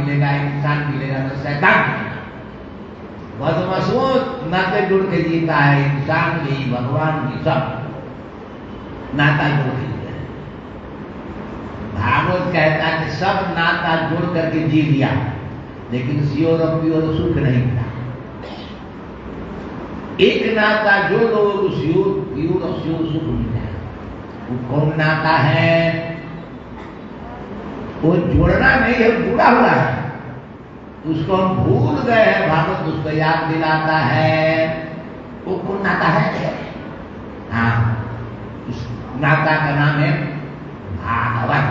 मिलेगा, इंसान मिलेगा तो शैतान मिलेगा। बदमसूद नाते जुड़ के जीता है, इंसान भी भगवान भी सब नाता जुड़ के जीता है। भागवत कहता है कि सब नाता जुड़ करके जी लिया, लेकिन सियोर और प्योर सुख नहीं मिला। एक नाता जो लोग सियोर प्योर और सियोर सुख मिला, वो कौन नाता है? वो जोड़ना नहीं है, जुड़ा हुआ है, उसको हम भूल गए हैं। भागवत उसको याद दिलाता है। वो कौन नाता है? हाँ, उस नाता का नाम है भागवत।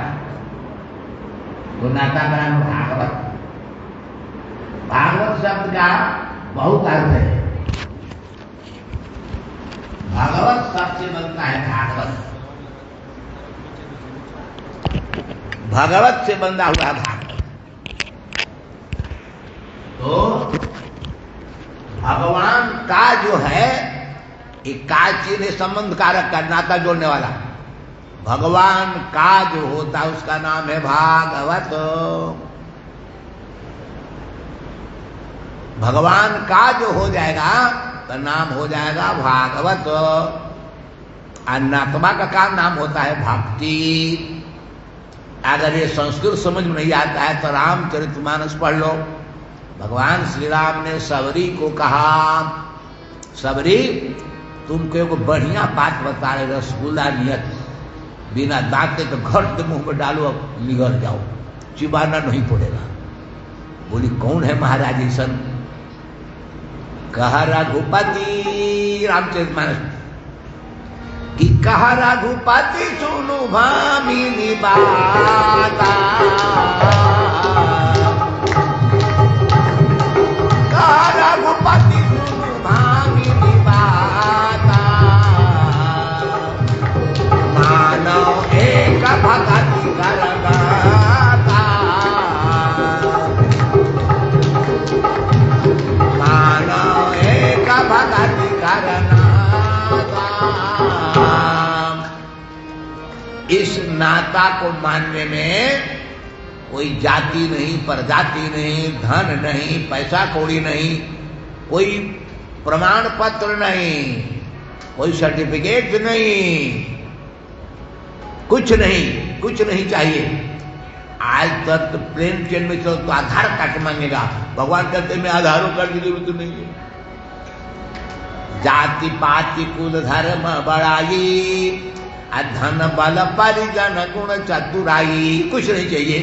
वो नाता का नाम भागवत। भागवत शब्द का बहुत अर्थ है। भागवत शब्द से बनता है भागवत, भगवत से बंधा हुआ भागवत। तो भगवान का जो है एक का चिन्ह संबंध कारक का नाता जोड़ने वाला, भगवान का जो होता है उसका नाम है भागवत। भगवान का जो हो जाएगा तो नाम हो जाएगा भागवत। अन्नात्मा का नाम होता है भक्ति। अगर ये संस्कृत समझ में नहीं आता है तो रामचरितमानस पढ़ लो। भगवान श्री राम ने सबरी को कहा, सबरी तुमको एक बढ़िया बात बता रहे, रसगुल्ला नियत, बिना दांते तो घर के मुंह में डालो, अब निगल जाओ, चिबाना नहीं पड़ेगा। बोली कौन है महाराज ईसन? कहा रघुपति, रामचरितमानस कि कहा रघुपति सुनु भामिनी बाता, कहा रघुपति सुनु भामिनी बाता, मानव एक भगति कर गाता, मानव एक भगति करना। इस नाता को मानने में कोई जाति नहीं, प्रजाति नहीं, धन नहीं, पैसा कौड़ी नहीं, कोई प्रमाण पत्र नहीं, कोई सर्टिफिकेट नहीं, कुछ नहीं चाहिए। आज तक तो प्लेन ट्रेन में चलो तो आधार कार्ड मांगेगा, भगवान कहते मैं आधार कार्ड की जरूरत नहीं है। जाति पाति कुल धर्म बड़ाई, धन बल परिजन गुण चतुराई, कुछ नहीं चाहिए।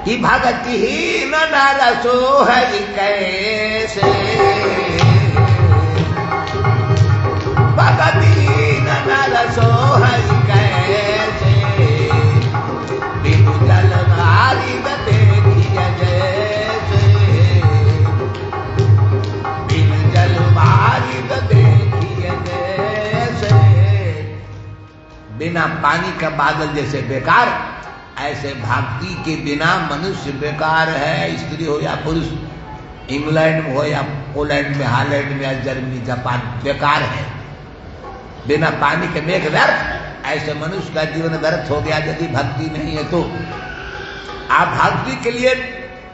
कि भगति ही न नरसो है कैसे, भगति ही न नरसो है कैसे, बिनु जल मारी देखिए जैसे, बिनु जल मारी देखिए जैसे। बिना पानी का बादल जैसे बेकार, ऐसे भक्ति के बिना मनुष्य बेकार है। स्त्री हो या पुरुष, इंग्लैंड में हो या पोलैंड में, हॉलैंड में या जर्मनी, जापान, बेकार है। बिना पानी के मेघ व्यर्थ, ऐसे मनुष्य का जीवन व्यर्थ हो गया यदि भक्ति नहीं है तो। आप भक्ति के लिए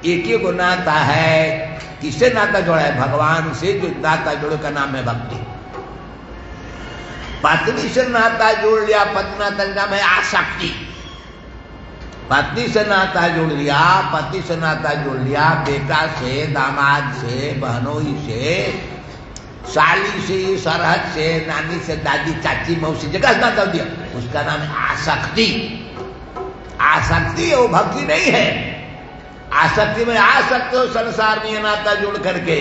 एक ही को नाता है। किससे नाता जोड़ा है? भगवान से जो नाता जोड़े का नाम है भक्ति। पत्नी से नाता जोड़ लिया, पति नाता का नाम है आसक्ति। पत्नी से नाता जोड़ लिया, पति से नाता जोड़ लिया, बेटा से, दामाद से, बहनोई से, साली से, सरहद से, नानी से, दादी, चाची, मौसी, जगह नाता दिया, उसका नाम है आसक्ति। आसक्ति वो भक्ति नहीं है। आसक्ति में आ सकते हो संसार में नाता जोड़ करके,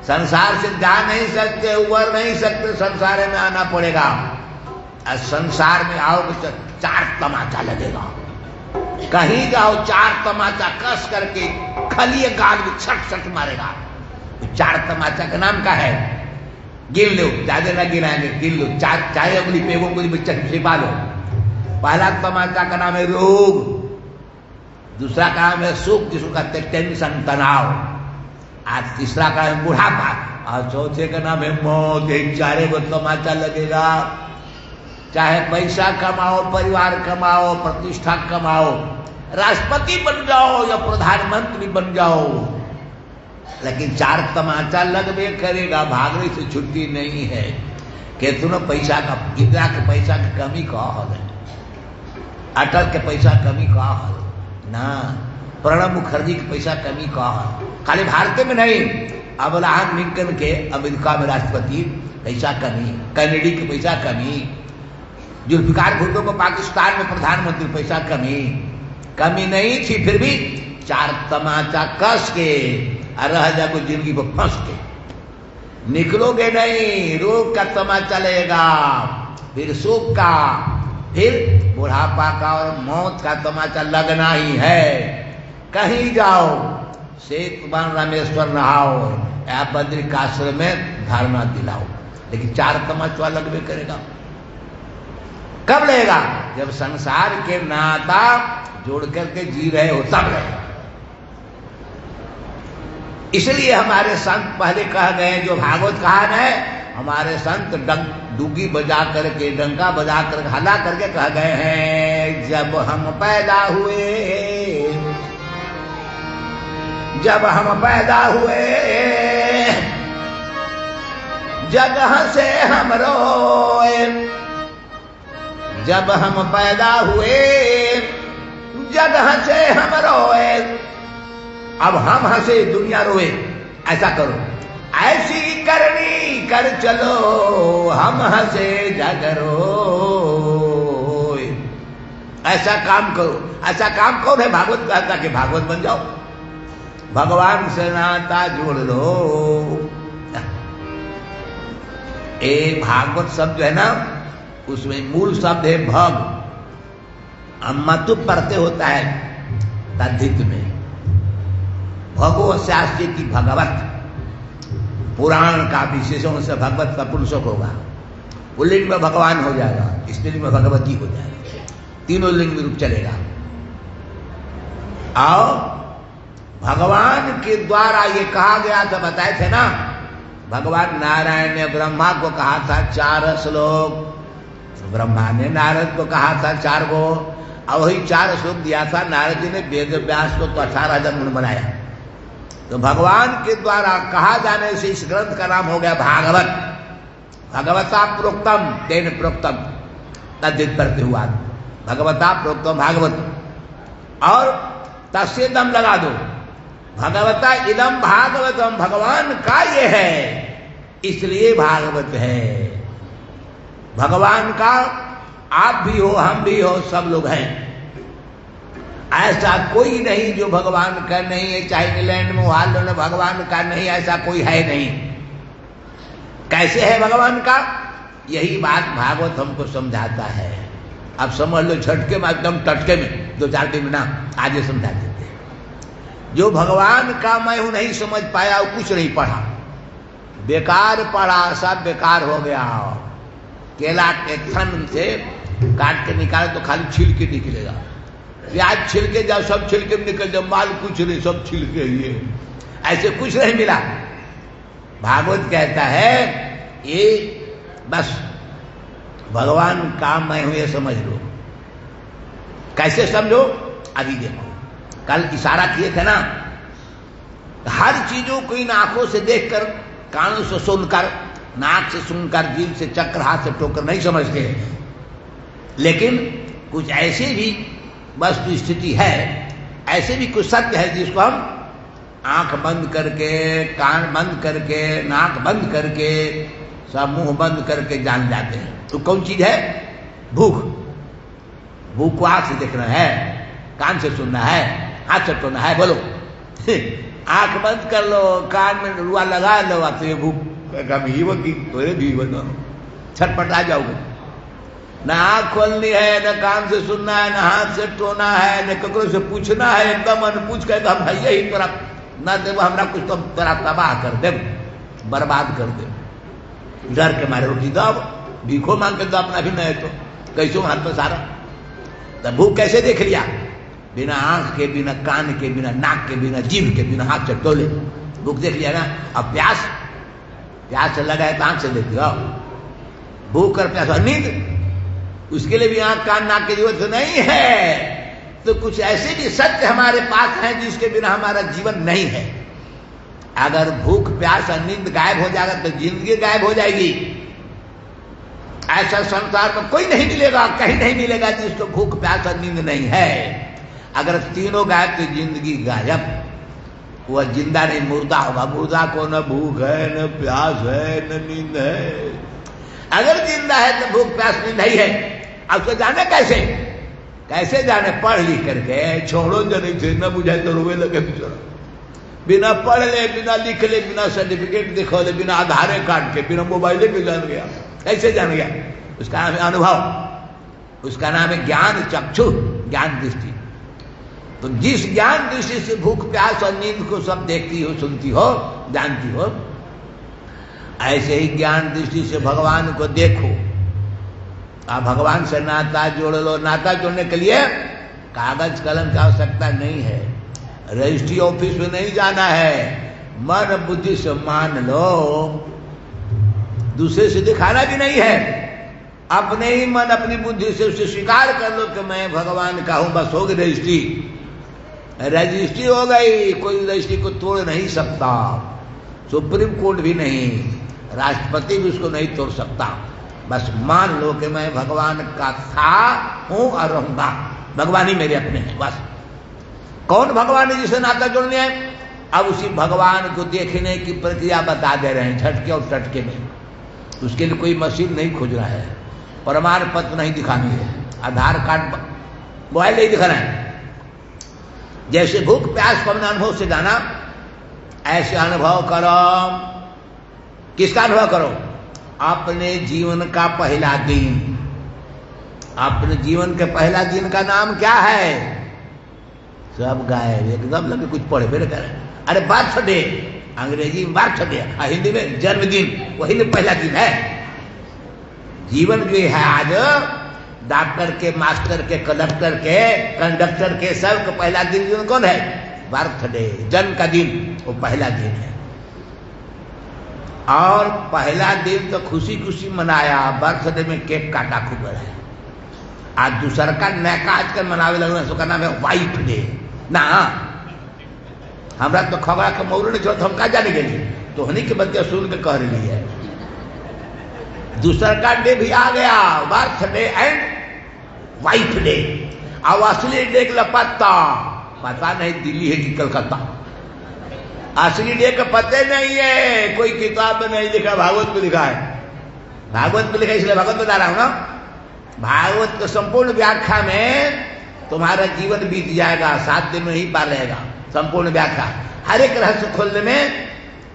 संसार से जा नहीं सकते, उबर नहीं सकते, संसार में आना पड़ेगा। और संसार में आओगे तो चार तमाचा लगेगा। कहीं जाओ चार तमाचा कस करके खलिए गाल में छट छट मारेगा। चार तमाचा का नाम का है? गिन लो, ज्यादा ना गिनाएंगे, गिन लो। चाहे उंगली पे उंगली में छिपा लो। पहला तमाचा का नाम है रोग, दूसरा का नाम है सुख, जिसको कहते हैं टेंशन, तनाव, आज तीसरा का है बुढ़ापा, और चौथे का नाम है मौत। एक चारे को तमाचा लगेगा। चाहे पैसा कमाओ, परिवार कमाओ, प्रतिष्ठा कमाओ, राष्ट्रपति बन जाओ या प्रधानमंत्री बन जाओ, लेकिन चार तमाचा लगबे करेगा, भागने से छुट्टी नहीं है। केतनो पैसा का, इंदिरा के पैसा की कमी का हल है, अटल के पैसा कमी का हल ना, प्रणब मुखर्जी के पैसा कमी का हल, खाली भारत में नहीं, अब्राहम लिंकन के अमेरिका में राष्ट्रपति पैसा कमी, कैनेडी के पैसा कमी, जुल्फिकार भुट्टो को पाकिस्तान में प्रधानमंत्री पैसा कमी नहीं थी, फिर भी चार तमाचा कस के रह जाओ जिंदगी को फंस के, निकलोगे नहीं, रोग का तमाचा लगेगा, फिर सुख का, फिर बुढ़ापा का और मौत का तमाचा लगना ही है। कहीं जाओ, सेतुबान रामेश्वर नहाओ या बद्रिकाश्रम में धारणा दिलाओ, लेकिन चार तमाचा लगबे करेगा। कब लगेगा? जब संसार के नाता जोड़ करके जी रहे हो तब लगेगा। इसलिए हमारे संत पहले कह गए, जो भागवत कहा है, हमारे संत डुगी बजा करके, डंका बजा करके, हला करके कह गए हैं, जब हम पैदा हुए, जब हम पैदा हुए, जगह से हम रोए, जब हम पैदा हुए, जगह से हम रोए, अब हम हंसे दुनिया रोए। ऐसा करो, ऐसी करनी कर चलो, हम हंसे जग रोए। ऐसा काम करो, ऐसा काम कौन है? भागवत कहता कि भागवत बन जाओ, भगवान से नाता जोड़ लो। ए भागवत शब्द है ना, उसमें मूल शब्द है भग, अम्मतु पढ़ते होता है तद्धित में, भगवत शास्त्री की भगवत, पुराण का विशेषण से भगवत का पुरुषक होगा, पुल्लिंग में भगवान हो जाएगा, स्त्रीलिंग में भगवती हो जाएगा, तीनों लिंग में रूप चलेगा। और भगवान के द्वारा ये कहा गया था, बताए थे ना, भगवान नारायण ने ब्रह्मा को कहा था 4 श्लोक, ब्रह्मा ने नारद को कहा था 4 गो, और वही 4 श्लोक दिया था नारद जी ने वेद व्यास को, तो 18,000 गुण बनाया। तो भगवान के द्वारा कहा जाने से इस ग्रंथ का नाम हो गया भागवत। भगवता प्रोक्तम तेन प्रोक्तम, तद्धित करते हुआ भगवता प्रोक्तम भागवत, और तस्य दम लगा दो, भगवता इदम भागवतम, भगवान का ये है इसलिए भागवत है। भगवान का आप भी हो, हम भी हो, सब लोग हैं। ऐसा कोई नहीं जो भगवान का नहीं है, चाहे इंग्लैंड में हाल लो, भगवान का नहीं, ऐसा कोई है नहीं। कैसे है भगवान का? यही बात भागवत हमको समझाता है। अब समझ लो झटके में, एकदम टटके में, 2-4 दिन ना आगे समझा देते हैं। जो भगवान का मैं हूं नहीं समझ पाया, वो कुछ नहीं पढ़ा, बेकार पढ़ा, सब बेकार हो गया। केला के थन से काट के निकाले तो खाली छिलके निकलेगा, प्याज छिलके जाओ, सब छिलके निकल जाओ, माल कुछ नहीं, सब छिलके ही है, ऐसे कुछ नहीं मिला। भागवत कहता है ये बस भगवान का मैं हूं ये समझ लो। कैसे समझो? अभी देखो, कल इशारा किए थे ना, हर चीजों को इन आंखों से देखकर, कानों से सुनकर, नाक से सुनकर, जीभ से चक्कर, हाथ से टोकर नहीं समझते, लेकिन कुछ ऐसे भी वस्तु स्थिति है, ऐसे भी कुछ सत्य है जिसको हम आंख बंद करके, कान बंद करके, नाक बंद करके, सब मुंह बंद करके जान जाते हैं। तो कौन चीज है? भूख। भूख को आंख से देखना है, कान से सुनना है, हाथ से टोना है। बोलो आंख बंद कर लो, कान में रुआ लगा लो, तो ये भूख भी होगी, तो भी बनो, छटपटा जाओगे। न आंख खोलनी है, न कान से सुनना है, न हाथ से टोना है, न ककरो से पूछना है, एकदम अनपूछ के हम भैया ही तोरा न देव हमरा कुछ, तो तोरा तबाह कर दे, बर्बाद कर दे। डर के मारे रोटी दो, भीखो मांग के दो, अपना भी नहीं तो कैसो हाथ में सारा। तब भूख कैसे देख लिया? बिना आंख के, बिना कान के, बिना नाक के, बिना जीभ के, बिना हाथ से टोले भूख देख लिया ना। अब प्यास, प्यास से लगा है तो आंख से देखते हो, भूख कर प्यास। नींद, उसके लिए भी आंख कान नाक की जरूरत नहीं है, तो कुछ ऐसे भी सत्य हमारे पास हैं जिसके बिना हमारा जीवन नहीं है। अगर भूख प्यास और नींद गायब हो जाएगा तो जिंदगी गायब हो जाएगी। ऐसा संसार में कोई नहीं मिलेगा, कहीं नहीं मिलेगा जिसको भूख प्यास और नींद नहीं है। अगर तीनों गायब तो जिंदगी गायब, वह जिंदा नहीं मुर्दा होगा। मुर्दा को न भूख है, न प्यास है, न नींद है। अगर जिंदा है तो भूख प्यास नींद नहीं है। अब तो जाने कैसे, कैसे जाने? पढ़ लिख करके छोड़ो जो नहीं थे, न बुझाए तो रोवे लगे बेचारा। बिना पढ़ ले, बिना लिख ले, बिना सर्टिफिकेट दिखा ले, बिना आधार कार्ड के, बिना मोबाइल के जान गया। कैसे जान गया? उसका नाम है अनुभव, उसका नाम है ज्ञान चक्षु, ज्ञान दृष्टि। तो जिस ज्ञान दृष्टि से भूख प्यास और नींद को सब देखती हो, सुनती हो, जानती हो, ऐसे ही ज्ञान दृष्टि से भगवान को देखो। आप भगवान से नाता जोड़ लो। नाता जोड़ने के लिए कागज कलम की आवश्यकता नहीं है, रजिस्ट्री ऑफिस में नहीं जाना है, मन बुद्धि से मान लो। दूसरे से दिखाना भी नहीं है, अपने ही मन अपनी बुद्धि से उसे स्वीकार कर लो कि मैं भगवान का हूं। बस हो गई रजिस्ट्री, रजिस्ट्री हो गई। कोई रजिस्ट्री को तोड़ नहीं सकता, सुप्रीम कोर्ट भी नहीं, राष्ट्रपति भी उसको नहीं तोड़ सकता। बस मान लो कि मैं भगवान का था, हूं और रहूंगा। भगवान ही मेरे अपने हैं। बस कौन भगवान है जिसे नाता जोड़ने है? अब उसी भगवान को देखने की प्रक्रिया बता दे रहे हैं, झटके और टटके में। उसके लिए कोई मशीन नहीं खोज रहा है, प्रमाण पत्र नहीं दिखानी है, आधार कार्ड मोबाइल नहीं दिखाना है। जैसे भूख प्यास को अपने अनुभव से जाना, ऐसे अनुभव करो। किसका अनुभव करो? अपने जीवन का पहला दिन। अपने जीवन के पहला दिन का नाम क्या है? सब गायब, एकदम लगे कुछ पढ़े फिर करें। अरे बर्थडे, अंग्रेजी में बर्थडे, हिंदी में जन्मदिन, वही में पहला दिन है। जीवन भी है आज डॉक्टर के, मास्टर के, कलेक्टर के, कंडक्टर के, सब का पहला दिन कौन है? बर्थडे, जन्म का दिन, वो पहला दिन है। और पहला दिन तो खुशी खुशी मनाया, बर्थडे में केक काटा खूब है। आज दूसरा का नैका आजकल मनावे लगना, उसका नाम है वाइफ डे ना। हमरा तो खबरा के मौरू नहीं छोड़, हम कहा जाने के लिए तो हनी के बच्चे सुन के कह रही है। दूसरा का डे भी आ गया, बर्थडे एंड वाइफ डे। अब असली डे का पता नहीं दिल्ली है कि कलकत्ता। असली डे का पते नहीं है, कोई किताब में नहीं लिखा, भागवत में लिखा है। भागवत में लिखा इसलिए भागवत बता रहा हूं ना। भागवत के संपूर्ण व्याख्या में तुम्हारा जीवन बीत जाएगा, 7 दिन में ही पार रहेगा। संपूर्ण व्याख्या, हर एक रहस्य खोलने में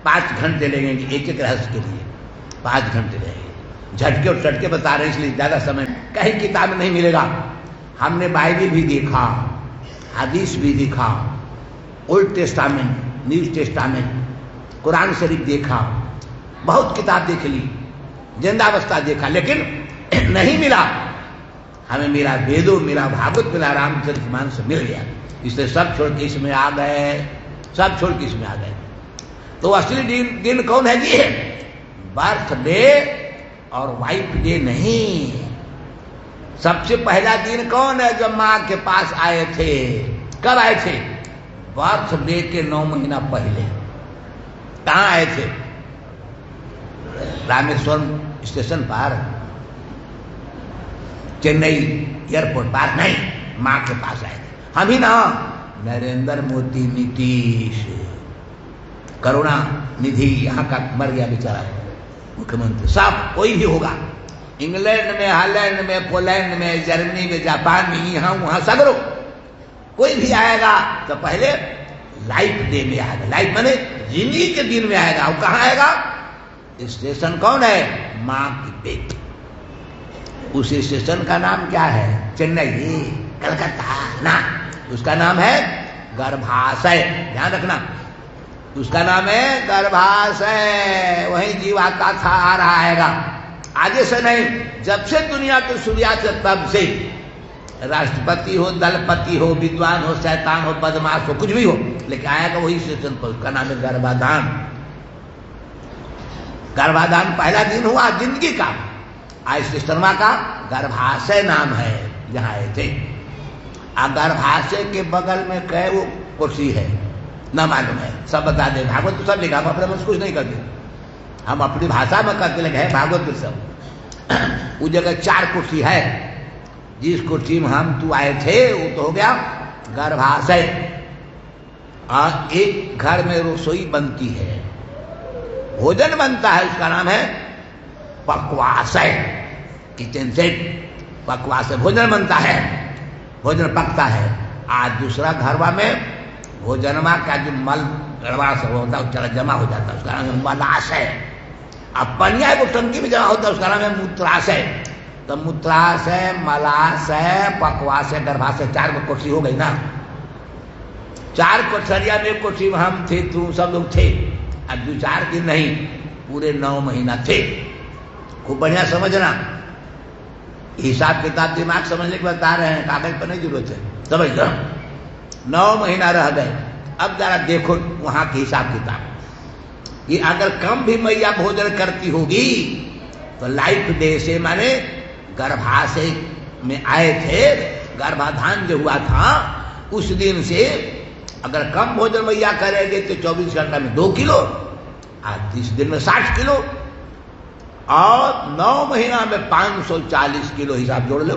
5 घंटे लगेंगे। एक एक रहस्य के लिए 5 घंटे लगेंगे। झटके और चटके बता रहे इसलिए ज्यादा समय कहीं किताब में नहीं मिलेगा। हमने बाइबल भी देखा, हदीस भी देखा, ओल्ड टेस्टामेंट, न्यू टेस्टामेंट, कुरान शरीफ देखा, बहुत किताब देख ली, जिंदावस्था देखा, लेकिन नहीं मिला। हमें मिला वेदों, मिला भागवत, मिला रामचरितमानस मिल गया। इसलिए सब छोड़ के इसमें आ गए, सब छोड़ के इसमें आ गए। तो असली दिन कौन है जी? बर्थडे और वाइफ डे नहीं। सबसे पहला दिन कौन है? जब माँ के पास आए थे। कब आए थे? बर्थडे के 9 महीना पहले। कहाँ आए थे? रामेश्वरम स्टेशन पर, चेन्नई एयरपोर्ट पर नहीं, माँ के पास आए थे। हम ही ना, नरेंद्र मोदी, नीतीश, करुणा निधि, यहाँ का मर गया बेचारा मुख्यमंत्री, सब कोई भी होगा, इंग्लैंड में, हॉलैंड में, पोलैंड में, जर्मनी में, जापान में, यहाँ वहां सगरो कोई भी आएगा तो पहले लाइफ डे में आएगा। लाइफ माने जिंदगी के दिन में आएगा। वो कहाँ आएगा? स्टेशन कौन है? माँ की पेट। उस स्टेशन का नाम क्या है? चेन्नई, कलकत्ता ना, उसका नाम है गर्भाशय। ध्यान रखना, उसका नाम है गर्भाशय। वही जीवात्मा था आ रहा आएगा, आगे से नहीं। जब से दुनिया की शुरुआत है तब से, राष्ट्रपति हो, दलपति हो, विद्वान हो, शैतान हो, बदमाश हो, कुछ भी हो, लेकिन आएगा वही स्टेशन पर। उसका नाम है गर्भाधान। गर्भाधान पहला दिन हुआ जिंदगी का। आज शर्मा का गर्भाशय नाम है, जहां आए थे। गर्भाशय के बगल में कै वो कुर्सी है न मालूम है, सब बता दे। भागवत तो सब लिखा, हम अपने मन कुछ नहीं करते, हम अपनी भाषा में करते लगे हैं भागवत तो सब। उस जगह 4 कुर्सी है, जिस कुर्सी में हम तू आए थे वो तो हो गया गर्भाशय। और एक घर में रसोई बनती है, भोजन बनता है, उसका नाम है पक्वाशय, किचन सेट। पक्वाशय भोजन बनता है, भोजन पकता है। आज दूसरा घरवा में भोजनमा का जो मल गड़बड़ा सब होता है चला जमा हो जाता है, उसका नाम है मलाशय। अब पनिया को टंकी में जमा होता है, उसका नाम है मूत्राशय। तो मूत्राशय, मलाशय, पक्वाशय, गर्भाशय, 4 कुर्सी हो गई ना। 4 कोठरिया में कोठरी में हम थे, तुम सब लोग थे। अब 2-4 दिन नहीं, पूरे 9 महीना थे। खूब बढ़िया समझना, हिसाब किताब दिमाग समझने के बता रहे हैं, कागज पर नहीं जरूरत है, समझ लो। 9 महीना रह गए। अब जरा देखो वहां के हिसाब किताब कि अगर कम भी मैया भोजन करती होगी तो लाइफ डे से, माने गर्भाशय में आए थे, गर्भाधान जो हुआ था उस दिन से अगर कम भोजन मैया करेंगे तो 24 घंटा में 2 किलो, आज 30 दिन में 60 किलो, और 9 महीना में 540 किलो। हिसाब जोड़ लो,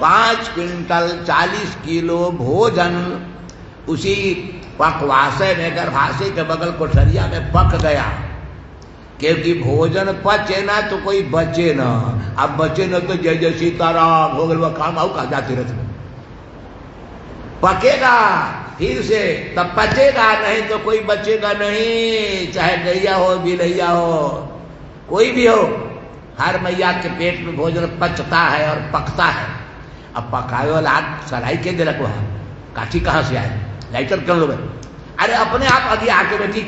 5 क्विंटल 40 किलो भोजन उसी पक्वाशय में, गर्भाशय के बगल कोठरिया में पक गया। क्योंकि भोजन पचे ना तो कोई बचे ना, अब बचे ना तो जय जय सीताराम हो गए, वह काम आओ कहा जाती रहती। पकेगा फिर से तब पचेगा, नहीं तो कोई बचेगा नहीं, चाहे गैया हो बिलैया हो कोई भी हो। हर मैया के पेट में भोजन पचता है और पकता है। अब पकाए वाला आग सलाई के दिलक, वहां काठी कहां से आए, लाइटर कर लो भाई। अरे अपने आप आगे आके बैठी,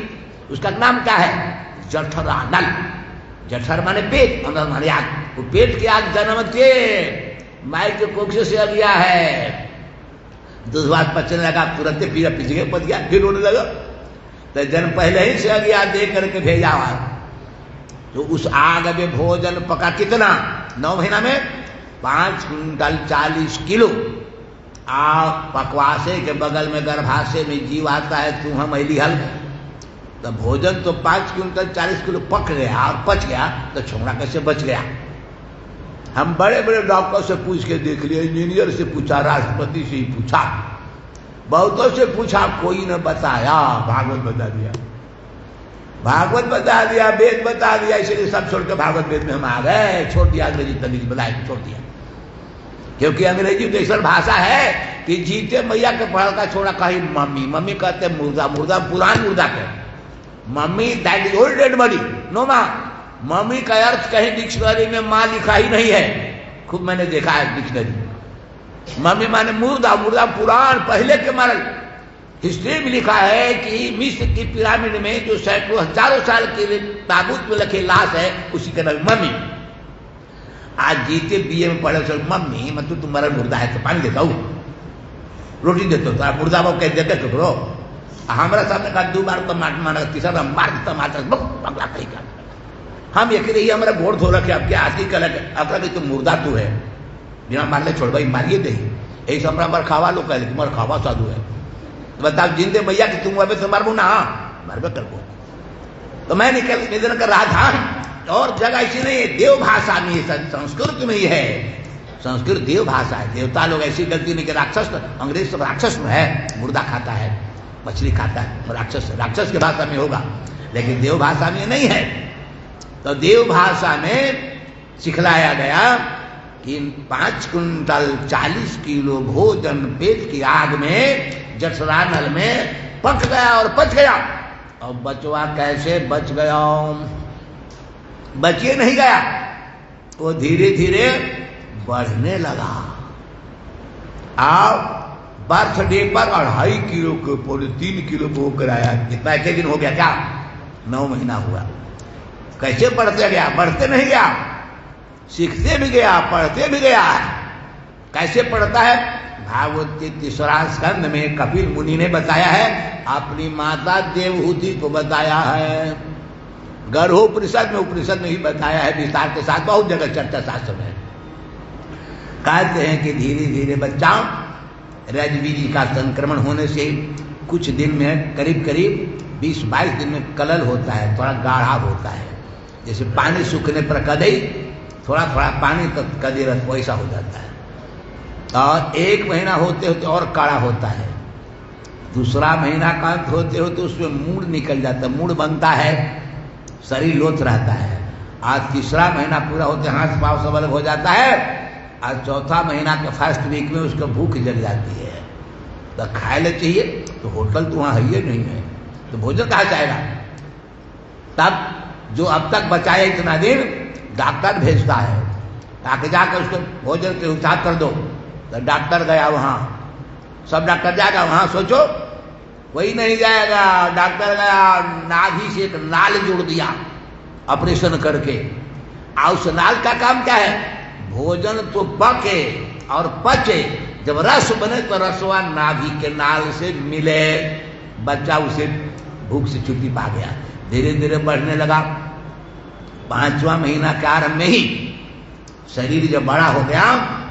उसका नाम क्या है, जठरा नल। जठर माने पेट, अंदर माने आग। वो पेट की आग जन्म के माई के कोख से आ गया है। दूध बात पचने लगा, तुरंत पीरा पीछे पच गया, फिर रोने लगा। तो जन्म पहले ही से आ गया, दे करके भेजा हुआ। तो उस आग में भोजन पका कितना, 9 महीना में 5 क्विंटल 40 किलो। पक्वाशय के बगल में गर्भाशय में जीव आता है, तू हम अली हल। तो भोजन तो 5 क्विंटल 40 किलो पक गया और पच गया, तो छोड़ा कैसे बच गया। हम बड़े बड़े डॉक्टर से पूछ के देख लिए, इंजीनियर से पूछा, राष्ट्रपति से ही पूछा, बहुतों से पूछा, कोई न बताया। भागवत बता दिया, भागवत बता दिया, वेद बता दिया, इसलिए सब छोड़ के भागवत वेद में हम आ गए। छोड़ दिया अंग्रेजी तमीज बनाए, छोड़ दिया। क्योंकि अंग्रेजी तो ऐसा भाषा है कि जीते मैया के पढ़ल का छोड़ा कहीं मम्मी, मम्मी कहते मुर्दा, मुर्दा पुरान मुर्दा के mummy, that is old dead body, no माँ। मम्मी का अर्थ कहीं डिक्शनरी में माँ लिखा ही नहीं है, खूब मैंने देखा है डिक्शनरी। मम्मी माने मुर्दा, मुर्दा पुरान पहले के मरल। हिस्ट्री में लिखा है कि मिस्र की पिरामिड में जो सैकड़ों हजारों साल के ताबूत में रखे लाश है, उसी का नाम मम्मी। आज जीते बीए में पढ़े सर मम्मी, मतलब तुम मरल मुर्दा है तो पानी देता हूँ, रोटी देता हूँ, मुर्दा बाबू कह देते करो। हमारा सामने का 2 बार टमाटर मारा, तीसरा मार टमाटर बगला कहीं का। हम एक रही हमारा गोड़ धो रखे, अब क्या आती कल अपना तुम मुर्दा तू है, बिना मारले छोड़ भाई मारिए दे। यही सब मर खावा लोग कह, तुम्हारा खावा साधु है। तो बताओ जिंदे मैया कि तुम अबे तो मारबू ना, मारबे कर को। तो मैं निवेदन कर रहा था, और जगह ऐसी नहीं है, देव भाषा में, संस्कृत में ही है। संस्कृत देव भाषा है। देवता लोग ऐसी गलती नहीं कि राक्षस, अंग्रेज सब राक्षस में है, मुर्दा खाता है, मछली खाता है, राक्षस, राक्षस की भाषा में होगा, लेकिन देव भाषा में नहीं है। तो देव भाषा में सिखलाया गया कि 5 क्विंटल 40 किलो भोजन पेट की आग में, जठरा नल में पक गया और पच गया। और बचवा कैसे बच गया, बचिए नहीं गया, वो धीरे धीरे बढ़ने लगा। आप बर्थडे पर 2.5 किलो के पूरे 3 किलो को कराया। कितना एक दिन हो गया क्या, 9 महीना हुआ। कैसे बढ़ते गया, बढ़ते नहीं गया, सीखते भी गया, पढ़ते भी गया। कैसे पढ़ता है, भागवत के 3रा स्कंद में कपिल मुनि ने बताया है, अपनी माता देवहूति को बताया है। गर्भोपनिषद में, उपनिषद में ही बताया है विस्तार के साथ, बहुत जगह चर्चा शास्त्र में। कहते हैं कि धीरे धीरे बच्चा रजबीजी का संक्रमण होने से कुछ दिन में करीब करीब 20-22 दिन में कलल होता है, थोड़ा गाढ़ा होता है, जैसे पानी सूखने पर कदई थोड़ा थोड़ा पानी तक कदे रस वैसा हो जाता है। और 1 महीना होते होते और काढ़ा होता है, दूसरा महीना का होते होते उसमें मूड निकल जाता है, मूड बनता है, शरीर लोथ रहता है। आज तीसरा महीना पूरा होते हाथ पाँव सब अलग हो जाता है। आज चौथा महीना के फर्स्ट वीक में उसको भूख जग जाती है, तो खाए ले चाहिए, तो होटल तो वहाँ है ही नहीं है, तो भोजन कहाँ जाएगा। तब जो अब तक बचाया इतना दिन डॉक्टर भेजता है, आके जाकर उसको भोजन के हिसाब कर दो। तो डॉक्टर गया वहाँ, सब डॉक्टर जाएगा वहाँ, सोचो वही नहीं जाएगा। डॉक्टर गया, नाभि से एक नाल जोड़ दिया ऑपरेशन करके। और उस नाल का काम क्या है, भोजन तो पके और पचे, जब रस बने तो रसवा नाभि के नाल से मिले, बच्चा उसे भूख से छुट्टी पा गया। धीरे धीरे बढ़ने लगा। 5वां महीना के आरंभ में ही शरीर जब बड़ा हो गया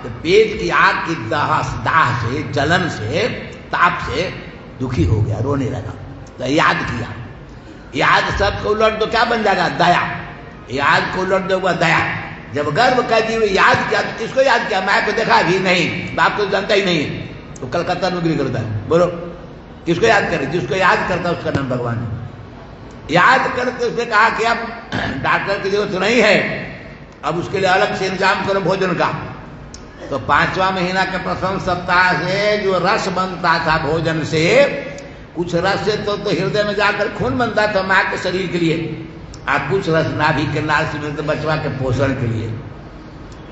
तो पेट की आग की दाह से, जलन से, ताप से दुखी हो गया, रोने लगा। तो याद किया, याद सब को उलट दो, क्या बन जाएगा, दया। याद को उलट दो दया। जब गर्भ का जीव याद किया तो किसको याद किया, मैं को देखा भी नहीं, बाप को जानता ही नहीं, तो कलकत्ता नौकरी करता है। बोलो किसको याद करे, जिसको याद करता है उसका नाम भगवान है। याद करते उसने कहा कि अब डॉक्टर की जरूरत नहीं है, अब उसके लिए अलग से इंतजाम करो भोजन का। तो 5वां महीना के प्रथम सप्ताह से जो रस बनता था भोजन से, कुछ रस से तो हृदय में जाकर खून बनता था माँ के शरीर के लिए, और कुछ रस नाभि के नाल से मिलते बचवा के पोषण के लिए।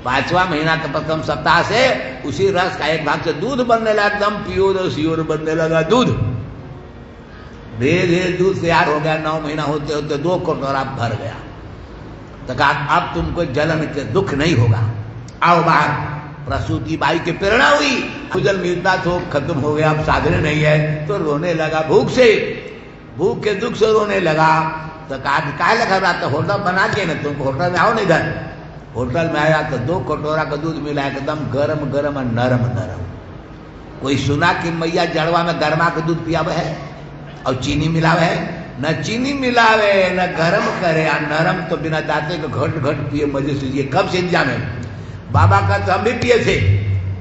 5वां महीना के प्रथम सप्ताह से उसी रस का एक भाग से दूध बनने लगा, एकदम प्योर और श्योर बनने लगा दूध। धीरे धीरे दूध तैयार हो गया। 9 महीना होते होते 2 कटोरा भर गया। तो कहा अब तुमको जलन के दुख नहीं होगा, आओ बाहर। प्रसूति बाई की प्रेरणा हुई, भोजन मिलता तो खत्म हो गया, अब साधने नहीं है, तो रोने लगा भूख से, भूख के दुख से रोने लगा। तो कहा लगा रहा तो होटल बना के ना, तुमको होटल में आओ नहीं इधर। होटल में आया तो 2 कटोरा का दूध मिला, एकदम गरम गरम और नरम नरम। कोई सुना कि मैया जड़वा में गर्मा के दूध पियावे है और चीनी मिलावे है, न चीनी मिलावे न गरम करे, और नरम तो बिना दाते के घट घट पिए मजे से। ये कब से इंतजाम है। बाबा का तो हम भी पिए थे,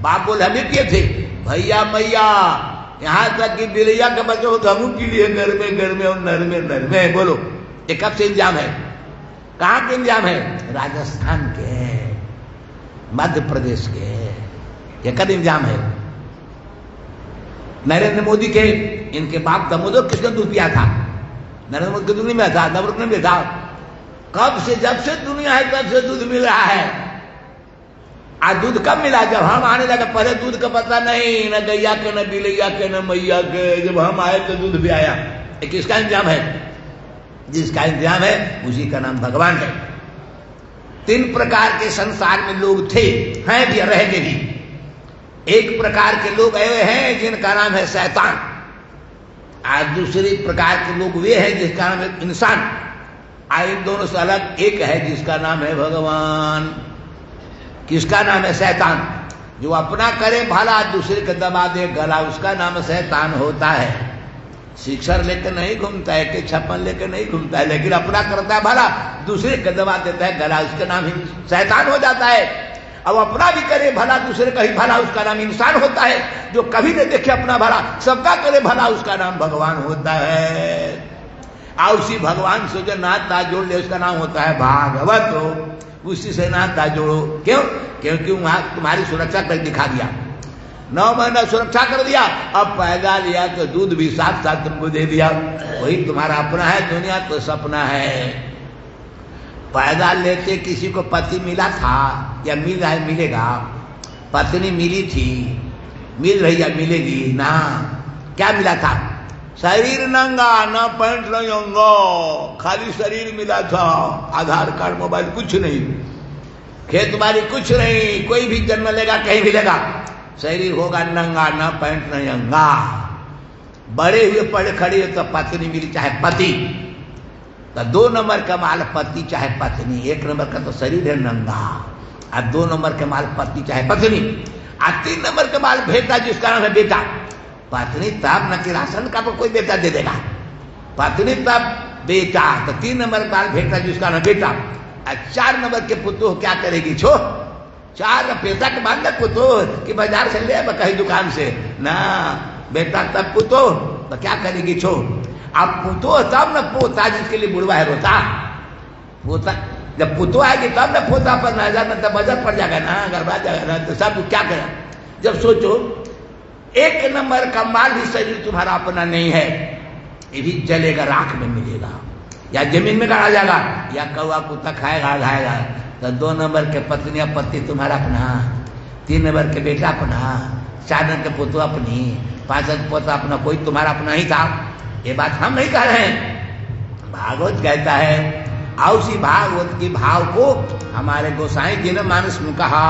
बाप बोले हम भी पिए थे, भैया मैया यहाँ तक कि बिलैया के बच्चे हो तो हम पी लिए घर में और नरमे नरमे। बोलो ये कब से इंतजाम है, कहाँ के इंतजाम है, राजस्थान के, मध्य प्रदेश के, ये कब इंतजाम है। नरेंद्र मोदी के इनके बाप दामोदर किसने दूध पिया था, नरेंद्र मोदी की दूध नहीं मिला था, नवरत्न नहीं मिला था। कब से, जब से दुनिया है तब से दूध मिल रहा है। आज दूध कब मिला, जब हम आने लगे। पहले दूध का पता नहीं, न गैया के, न बिलैया के, न मैया के। जब हम आए तो दूध भी आया। किसका इंतजाम है, जिसका इंतजाम है उसी का नाम भगवान है। 3 प्रकार के संसार में लोग थे, हैं भी, रहेंगे भी। एक प्रकार के लोग ऐसे हैं जिनका नाम है शैतान, आज दूसरी प्रकार के लोग वे हैं जिसका नाम है इंसान। आज इन दोनों से अलग एक है जिसका नाम है भगवान। किसका नाम है, शैतान। जो अपना करे भला दूसरे को दबा दे गला, उसका नाम शैतान होता है। शिक्षर लेकर नहीं घूमता है, कि छप्पन लेकर नहीं घूमता है, लेकिन अपना करता है भला, दूसरे को दबा देता है गला, उसका नाम ही शैतान हो जाता है। अब अपना भी करे भला, दूसरे का ही भला, उसका नाम इंसान होता है। जो कभी नहीं देखे अपना भला, सबका करे भला, उसका नाम भगवान होता है। और उसी भगवान से जो नाता जोड़ ले उसका नाम होता है भागवत। उसी से नाता जोड़ो। क्यों, क्योंकि वहां तुम्हारी सुरक्षा कर दिखा दिया, 9 महीना सुरक्षा कर दिया। अब पैदा लिया तो दूध भी साथ साथ तुमको दे दिया। वही तुम्हारा अपना है, दुनिया तो सपना है। पैदा लेते किसी को पति मिला था या मिल रहा है, मिलेगा। पत्नी मिली थी, मिल रही है, मिलेगी ना। क्या मिला था, शरीर नंगा, ना पैंट नहीं अंगा, खाली शरीर मिला था। आधार कार्ड, मोबाइल कुछ नहीं, खेत बाड़ी कुछ नहीं। कोई भी जन्म लेगा कहीं भी लेगा, शरीर होगा नंगा, ना पैंट नहीं अंगा। बड़े हुए पड़े खड़े तो पत्नी मिली चाहे पति, तो 2 नंबर का माल पति चाहे पत्नी। 1 नंबर का तो शरीर है नंगा, और 2 नंबर के माल पति चाहे पत्नी। 3 नंबर के बाद बेटा जिसका नाम है बेटा, पत्नी तब न कि राशन का कोई बेटा दे देगा, पत्नी तब बेटा, तो 3 नंबर के बाद बेटा जिसका नाम बेटा। 4 नंबर के पुतोह क्या करेगी छो, 4 बेटा के बाद न पुतोह कि बाजार से ले कहीं दुकान से ना, बेटा तब पुतोह तो क्या करेगी छो। अब पुतोह तब न पोता जिसके लिए बुढ़वा है रोता, पोता जब पुतोह आएगी तब न पोता पर नजर न तब बजट पड़ जाएगा ना, गड़बड़ा जाएगा ना, तो सब क्या करें। जब सोचो 1 नंबर का माल भी शरीर तुम्हारा अपना नहीं है, ये भी जलेगा, राख में मिलेगा, या जमीन में गाड़ा जाएगा, या कौआ कुत्ता खाएगा खाएगा। तो 2 नंबर के पत्नी पति तुम्हारा अपना, 3 नंबर के बेटा अपना, 4 नंबर के पुतोह अपनी, 5 नंबर पोता अपना, कोई तुम्हारा अपना ही था। ये बात हम नहीं कह रहे हैं, भागवत कहता है। और उसी भागवत की भाव को हमारे गोसाई जी ने मानस में कहा,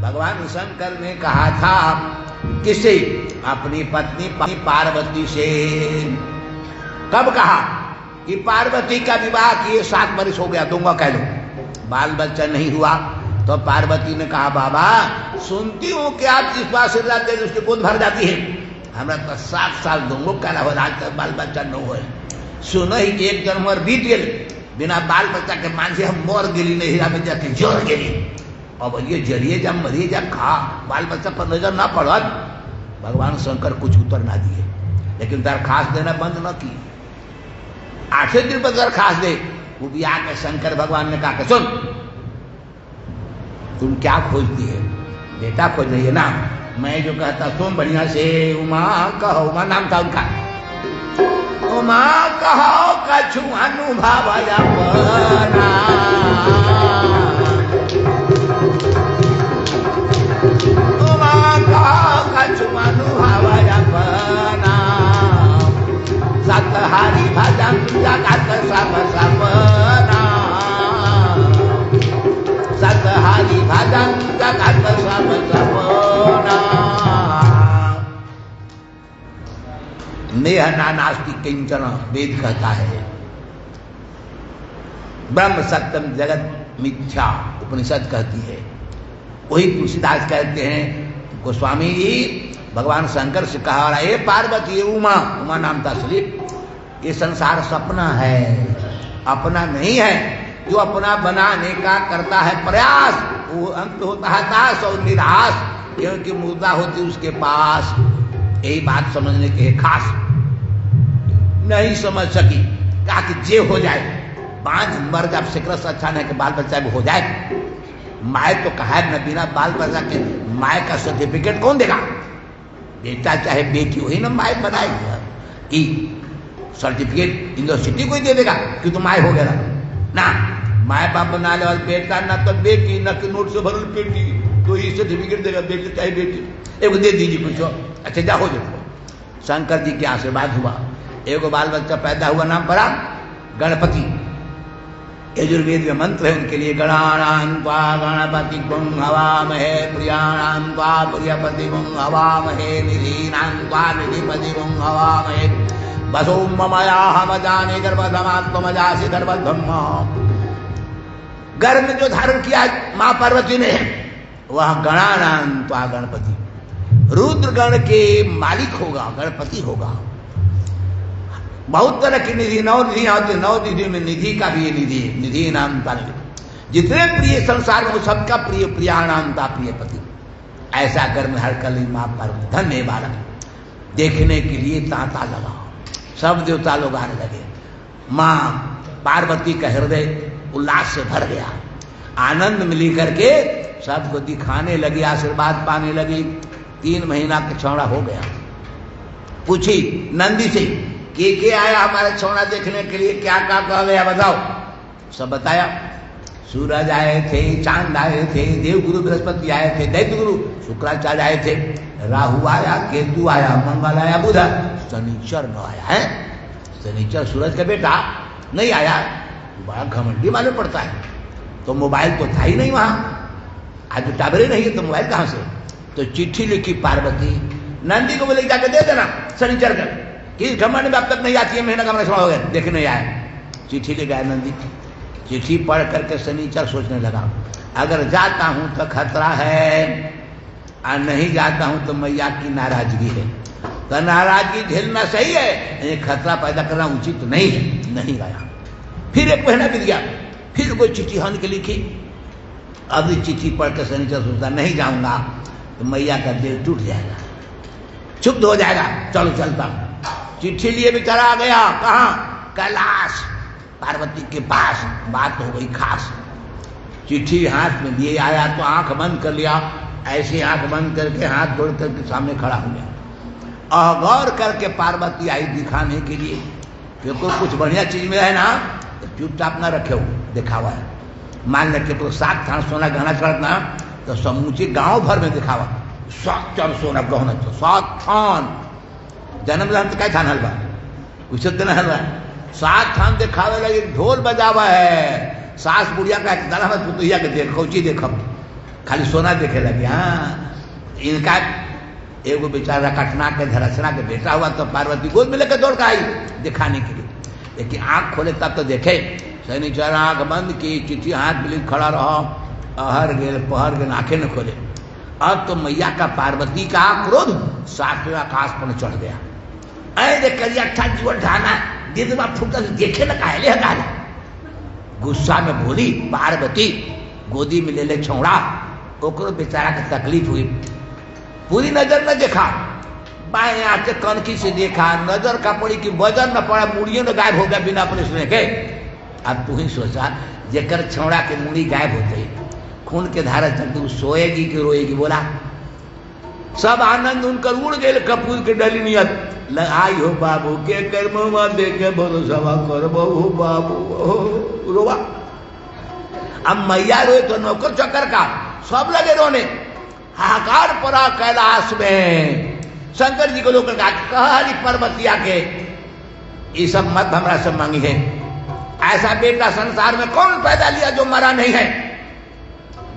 भगवान शंकर ने कहा था किसे, अपनी पत्नी पार्वती से। कब कहा कि पार्वती का विवाह किए 7 वर्ष हो गया, दूंगा कह लो, बाल बच्चा नहीं हुआ। तो पार्वती ने कहा बाबा सुनती हूँ कि आप जिस बात से लाते हैं उसकी गोद भर जाती है, हमारा तो 7 साल दूंगो कह रहा हो, आज तक बाल बच्चा न हो। सुनो ही कि 1 जन्म और बीत गए, बिना बाल बच्चा के मान से हम मोर गिरी नहीं, हीरा में जाके जोर गिरी। अब ये जरिए जब मरिए जब खा, बाल बच्चा पर नजर ना पड़त। भगवान शंकर कुछ उत्तर ना दिए, लेकिन दरखास्त देना बंद न की। 8वें दिन पर दरखास्त दे, वो भी आके शंकर भगवान ने कहा सुन तुम क्या खोजती है, बेटा खोज रही है ना, मैं जो कहता सुन बढ़िया से, उमा कहो, उमा नाम था उनका, उमा कहो कछु अनुभव अपना, उमा कहो कछु अनुभव अपना, सतहरि भजन जगत सब सपना, सतहरि भजन जगत सब सपना। नेह नास्ति किंचन वेद कहता है, ब्रह्म सत्यम जगत मिथ्या उपनिषद कहती है। वही तुलसीदास कहते हैं गोस्वामी जी भगवान शंकर से कहा, ये पार्वती उमा, उमा नाम था श्री, ये संसार सपना है, अपना नहीं है। जो अपना बनाने का करता है प्रयास, वो अंत होता है दास और निराश, क्योंकि मुद्दा होती उसके पास। यही बात समझने के खास नहीं समझ सकी, कहा कि जे हो जाए, 5 मर जब सिकरस अच्छा नहीं कि बाल बच्चा भी हो जाए। माए तो कहा है न, बिना बाल बच्चा के माए का सर्टिफिकेट कौन देगा, बेटा चाहे बेटी वही ना माए बनाएगी, सर्टिफिकेट यूनिवर्सिटी को ही दे देगा कि तुम माए हो गया ना। माए बाप बना ले वाले बेटा ना तो बेटी, न कि नोट से भरल बेटी, तो ही सर्टिफिकेट देगा, बेटी चाहे बेटी, एक दे दीजिए कुछ, अच्छा जा हो जाओ। शंकर जी के आशीर्वाद हुआ, एगो बाल बच्चा पैदा हुआ, नाम पड़ा गणपति। यजुर्वेद में मंत्र है उनके लिए, गणानां त्वा गणपति गुं हवामहे, प्रियाणां त्वा प्रियपति गुं हवामहे, निधीनां त्वा निधिपति गुं हवामहे, वसो ममयाहम जाने गर्भधमात्मजासि गर्भधम्मा। गर्भ में जो धारण किया मां पार्वती ने, वह गणानां त्वा गणपति, रुद्र गण के मालिक होगा, गणपति होगा। बहुत तरह की निधि, 9 निधियां होती, 9 निधि में निधि का भी ये निधि है, निधि नाम था। जितने प्रिय संसार में सबका प्रिय, प्रियाणाम था प्रिय पति। ऐसा कर में हर कली मां पार्वती धन्य बालक देखने के लिए तांता लगा, सब देवता लोग आने लगे। मां पार्वती का हृदय उल्लास से भर गया, आनंद मिली करके सबको दिखाने लगी, आशीर्वाद पाने लगी। 3 महीना का छौड़ा हो गया। पूछी नंदी से के आया हमारे छौड़ा देखने के लिए, क्या क्या कह गया बताओ। सब बताया, सूरज आए थे, चांद आए थे, देवगुरु बृहस्पति आए थे, दैत्य गुरु शुक्राचार्य आए थे, राहु आया, केतु आया, मंगल आया, बुध, शनिचर न आया है। शनिचर सूरज का बेटा नहीं आया, बड़ा घमंडी मालूम पड़ता है। तो मोबाइल तो था ही नहीं वहां, आज तो टावर ही नहीं है, तो मोबाइल कहां से। तो चिट्ठी लिखी पार्वती, नंदी को बोले जाकर दे देना शनिचर का, कि घमंड में अब तक नहीं आती है, महीना का मेरा हो गया, देखने नहीं आया। चिट्ठी ले गया नंदी, चिट्ठी पढ़ करके शनिचर सोचने लगा, अगर जाता हूं तो खतरा है, और नहीं जाता हूं तो मैया की नाराजगी है। तो नाराजगी झेलना सही है, ये खतरा पैदा करना उचित नहीं है, नहीं गया। फिर 1 महीना बीत गया, फिर कोई चिट्ठी हन के लिखी। अब चिट्ठी पढ़ के शनिचर सोचता नहीं जाऊंगा तो मैया का दिल टूट जाएगा, क्षुब्ध हो जाएगा, चलो चलता हूं। चिट्ठी लिए बेचारा आ गया, कहाँ? कैलाश पार्वती के पास। बात हो गई खास। चिट्ठी हाथ में लिए आया तो आंख बंद कर लिया, ऐसे आंख बंद करके हाथ जोड़ करके सामने खड़ा हो गया। और गौर करके पार्वती आई दिखाने के लिए, क्योंकि कुछ बढ़िया चीज में है ना तो चुपचाप ना रखे हो, दिखावा है। मान लेके तो 7 थान सोना गहना चढ़ना तो समूचे गांव भर में दिखावा, 7 थान सोना गहना, 7 थान जन्म लहन तो क्या थान हलवा, कुछ दिन हलवा 7 थान दिखावे लगे, ढोल बजावा है। सास बुढ़िया का पुतहिया के देख कौची देखब, खाली सोना देखे लगे। हाँ, इनका एगो बेचारा कटना के धरसना के बेटा हुआ तो पार्वती गोद में लेकर दौड़ कर आई दिखाने के लिए, लेकिन आंख खोले तब तो देखे शनिचर आंख बंद की, चिट्ठी हाथ में खड़ा रहो, अहर गेल पहर गेल, आंखें न खोले। अब तो मैया का पार्वती का क्रोध 7वें आकाश पर चढ़ गया। अरे करिया अच्छा जीवन ढाना जितना फूटा देखे न काहे हटा, गुस्सा में बोली पार्वती, गोदी में ले ले छौड़ा। ओकरो बेचारा के तकलीफ हुई, पूरी नजर न देखा, बाएं आंख से कनखी से देखा, नजर का पड़ी कि वजन न पड़ा, मुड़ियों न गायब हो गया बिना प्रश्न के। अब तू ही सोचा, जेकर छौड़ा के मुड़ी गायब हो गई, खून के धारा चलती, सोएगी कि रोएगी? बोला। सब आनंद उनकर उड़ गए कपूर के डली नियत। आई हो बाबू के कर्मवा देखे भरोसा कर बहु बाबू रोवा। अब मैया रोए तो नौकर चक्कर का सब लगे रोने, हाहाकार पड़ा कैलाश में। शंकर जी को लोग कहली पर्वतिया के ये सब मत हमरा से मांगी है, ऐसा बेटा संसार में कौन पैदा लिया जो मरा नहीं है?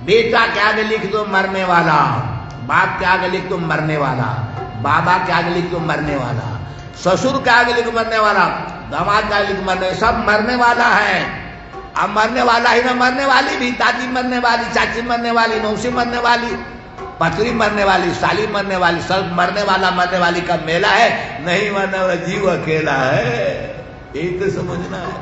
बेटा के आगे लिख दो मरने वाला, बाप के आगे लिख दो मरने वाला, बाबा के आगे लिख दो मरने वाला, ससुर के आगे लिख मरने वाला, दामाद के आगे लिख मरने, सब मरने वाला है। अब मरने वाला ही ना, मरने वाली भी, दादी मरने वाली, चाची मरने वाली, मौसी मरने वाली, पत्नी मरने वाली, साली मरने वाली, सब मरने वाला मरने वाली का मेला है। नहीं मरने वाला जीव अकेला है, यही तो समझना है।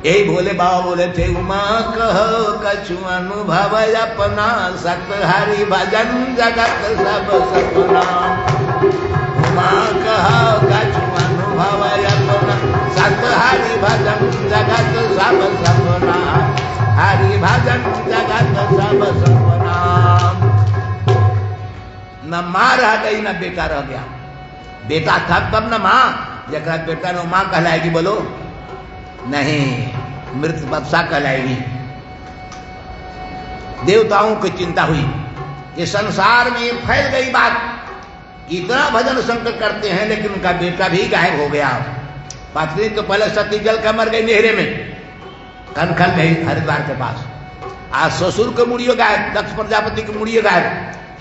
यही भोले बाबा बोले थे, उमा कहो कछु अनुभव अपना, सत हरि भजन जगत सब सपना। उमा कहो कछु अनुभव अपना, सत हरि भजन जगत सब सपना। हरि भजन जगत सब सपना। न माँ रह गई न बेटा रह गया। बेटा था तब न माँ, जरा बेटा ने माँ कहलाएगी, बोलो नहीं, मृत वत्सा कहलाएगी। देवताओं की चिंता हुई कि संसार में फैल गई बात, इतना भजन शंकर करते हैं लेकिन उनका बेटा भी गायब हो गया। पत्नी तो पहले सती जल कर मर गई नेहरे में, कनखल गई हरिद्वार के पास। आज ससुर के मुड़ियो गायब, दक्ष प्रजापति के मुड़ियो गायब,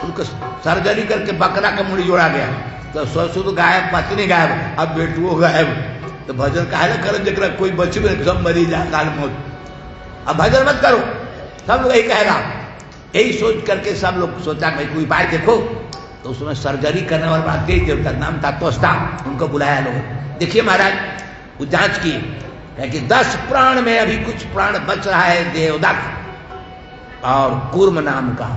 उनको सर्जरी करके बकरा का मुड़ी जोड़ा गया। तो ससुर गायब, पत्नी गायब, अब बेटुओ गायब। तो भजन काहे करो जरा कोई बच्चे में सब मरी जाए काल मौत। अब भजन मत करो, सब लोग यही कहेगा। यही सोच करके सब लोग सोचा भाई कोई उपाय देखो। तो उसमें सर्जरी करने वाला बात देवी देवता नाम था तोस्ता, उनको बुलाया लोग। देखिए महाराज, वो जांच की कि 10 प्राण में अभी कुछ प्राण बच रहा है, देवदत्त और कूर्म नाम का,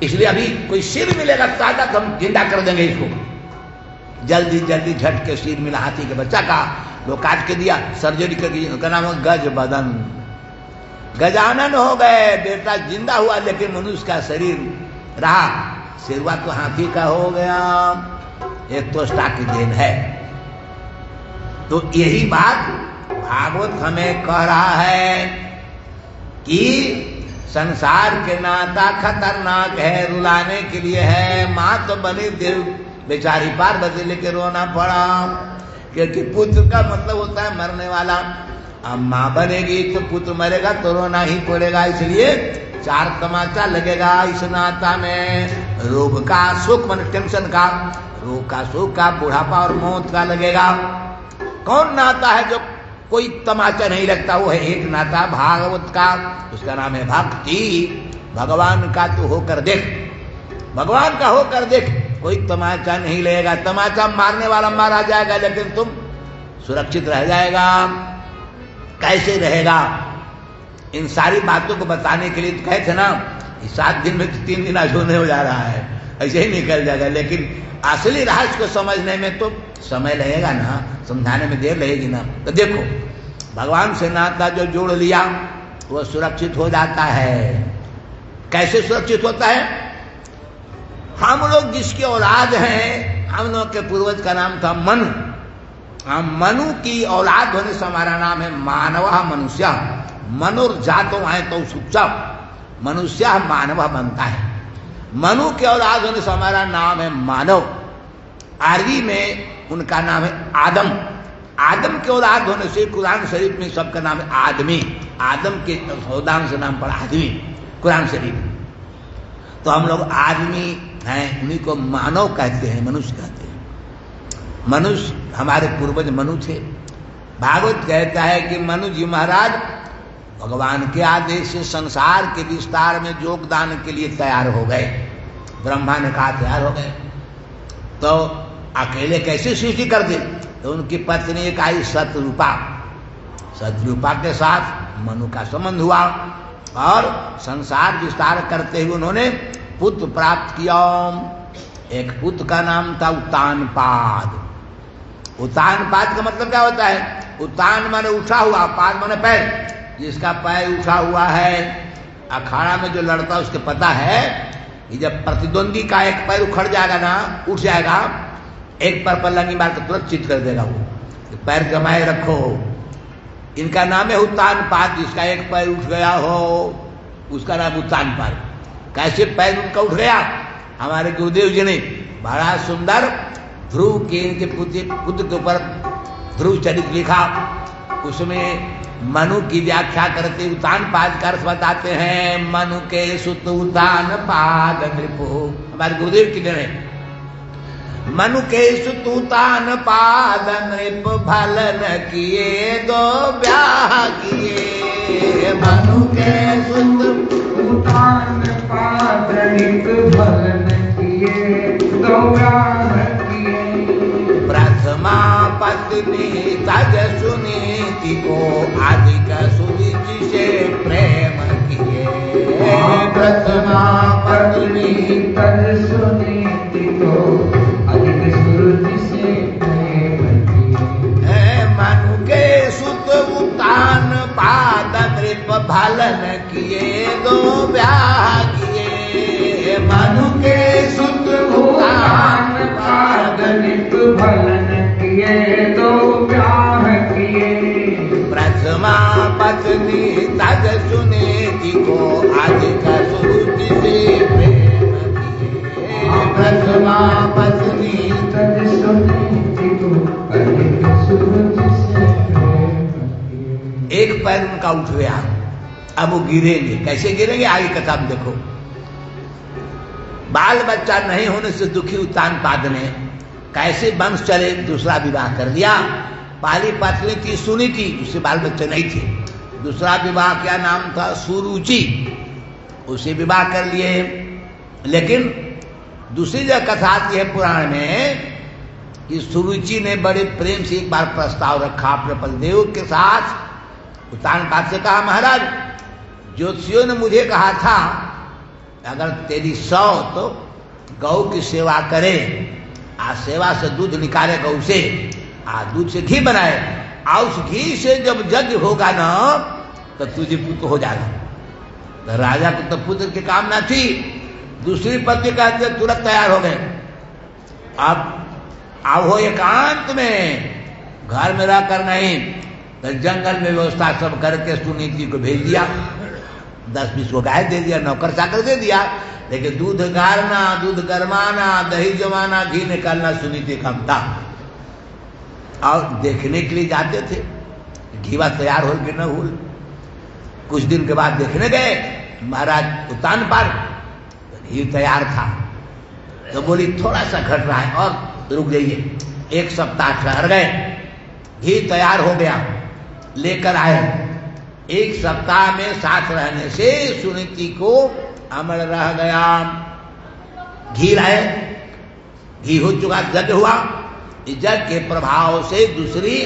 इसलिए अभी कोई सिर मिलेगा ताजा तो हम जिंदा कर देंगे इसको। जल्दी जल्दी झट के सिर मिला हाथी के बच्चा का, लोग काट के दिया, सर्जरी कर दी। उनका नाम है गज बदन। गजानन हो गए, बेटा जिंदा हुआ लेकिन मनुष्य का शरीर रहा, सिरवा तो हाथी का हो गया। एक तोस्ता की देन है। तो यही बात भागवत हमें कह रहा है कि संसार के नाता खतरनाक है, रुलाने के लिए है। माँ तो बनी देव बेचारी पार्वती लेके रोना पड़ा, क्योंकि पुत्र का मतलब होता है मरने वाला। अब माँ बनेगी तो पुत्र मरेगा तो रोना ही पड़ेगा, इसलिए 4 तमाचा लगेगा इस नाता में। रोग का सुख मन टेंशन का, रोग का सुख का, बुढ़ापा और मौत का लगेगा। कौन नाता है जो कोई तमाचा नहीं लगता? वो है एक नाता भागवत का, उसका नाम है भक्ति। भगवान का तू होकर देख, भगवान का होकर देख, कोई तमाचा नहीं लेगा, तमाचा मारने वाला मारा जाएगा लेकिन तुम सुरक्षित रह जाएगा। कैसे रहेगा? इन सारी बातों को बताने के लिए तो कहे थे ना, 7 दिन में 3 दिन आज होने हो जा रहा है, ऐसे ही निकल जाएगा, लेकिन असली रहस्य को समझने में तो समय लगेगा ना, समझाने में देर लगेगी ना। तो देखो, भगवान से नाता जो जोड़ लिया वो सुरक्षित हो जाता है। कैसे सुरक्षित होता है? हम लोग जिसके औलाद हैं, हम लोग के पूर्वज का नाम था मनु। हम मनु की औलाद होने से हमारा नाम है मानव मनुष्य। मनुर जातो आए तो सुचा, मनुष्य मानव बनता है। मनु के औलाद होने से हमारा नाम है मानव। अरबी में उनका नाम है आदम। आदम के औलाद होने से कुरान शरीफ में सबका नाम है आदमी। आदम के औलाद से नाम पड़ा आदमी कुरान शरीफ। तो हम लोग आदमी हैं, उन्हीं को मानव कहते हैं, मनुष्य कहते हैं। मनुष्य हमारे पूर्वज मनु थे। भागवत कहता है कि मनु जी महाराज भगवान के आदेश से संसार के विस्तार में योगदान के लिए तैयार हो गए। ब्रह्मा ने कहा तैयार हो गए, तो अकेले कैसे सृष्टि कर दे? तो उनकी पत्नी एक आई शतरूपा। शतरूपा के साथ मनु का संबंध हुआ और संसार विस्तार करते हुए उन्होंने पुत्र प्राप्त किया। एक पुत्र का नाम था उत्तानपाद। उत्तानपाद का मतलब क्या होता है? उत्तान माने उठा हुआ, पाद माने पैर। जिसका पैर उठा हुआ है, अखाड़ा में जो लड़ता है उसके पता है कि जब प्रतिद्वंदी का एक पैर उखड़ जाएगा ना, उठ जाएगा, एक पैर पर लंगी मार के तुरंत चित कर देगा वो। पैर जमाए रखो। इनका नाम है उत्तानपाद। जिसका एक पैर उठ गया हो उसका नाम उत्तानपाद। कैसे पैर उनका उठ गया? हमारे गुरुदेव जी ने बड़ा सुंदर ध्रुव के इनके पुत्र के ऊपर ध्रुव चरित लिखा। उसमें मनु की व्याख्या करते उत्तानपाद का अर्थ बताते हैं। मनु के सुत उत्तानपाद नृपो, हमारे गुरुदेव की ने मनु के सुत उत्तानपाद नृप भलन किए दो ब्याह किए। मनु के सुत उत्तानपाद नृप भलन किए दो ब्याह किए। प्रथमा पत्नी तज सुनीति को अधिक सुरुचि से प्रेम किए। प्रथमा पत्नी तज सुनीति को अधिक सुरुचि से प्रेम किए। मनु के सुत उत्तानपाद नृप भलन किए दो ब्याह किए। मनु के सुत उत्तानपाद नृप भलन किए दो ब्याह किए। प्रथमा पत्नी तज सुनीति को अधिक सुरुचि से प्रेम किए। प्रथमा पत्नी तज सुनीति को अधिक सुरुचि से प्रेम किए। एक पैर उनका उठ गया, अब वो गिरेंगे। कैसे गिरेंगे? आगे कथा में देखो। बाल बच्चा नहीं होने से दुखी उत्तानपाद ने कैसे वंश चले, दूसरा विवाह कर लिया। पहली पत्नी थी सुनीति, उससे बाल बच्चे नहीं थे। दूसरा विवाह क्या नाम था? सुरुचि, उसे विवाह कर लिए। लेकिन दूसरी जगह कथा आती है पुराण में कि सुरुचि ने बड़े प्रेम से एक बार प्रस्ताव रखा अपने पतिदेव के साथ। उत्तानपाद से कहा, महाराज ज्योतिषियों ने मुझे कहा था अगर तेरी 100 तो गौ की सेवा करे, आ सेवा से दूध निकाले गौ से, आ दूध से घी बनाए, आ उस घी से जब यज्ञ होगा ना तो तुझे पुत्र हो जाएगा। तो राजा को तो पुत्र की कामना थी। दूसरी पत्नी कहते तुरंत तैयार हो गए। अब आओ हो एकांत में, घर में रहकर नहीं, तो जंगल में व्यवस्था सब करके सुनीति को भेज दिया। 10-20 को गाय दे दिया, नौकर चाकर दे दिया, लेकिन दूध गारना, दूध गरमाना, दही जमाना, घी निकालना सुनीति काम था। और देखने के लिए जाते थे घीवा तैयार हो कि न हो। कुछ दिन के बाद देखने गए महाराज उत्तानपाद, घी तैयार था। तो बोली थोड़ा सा घट रहा है और रुक जाइए। 1 सप्ताह ठहर गए, घी तैयार हो गया, लेकर आए। 1 सप्ताह में साथ रहने से सुनीति को अमल रह गया। घी लाए, घी हो चुका, यज्ञ हुआ। यज्ञ के प्रभाव से दूसरी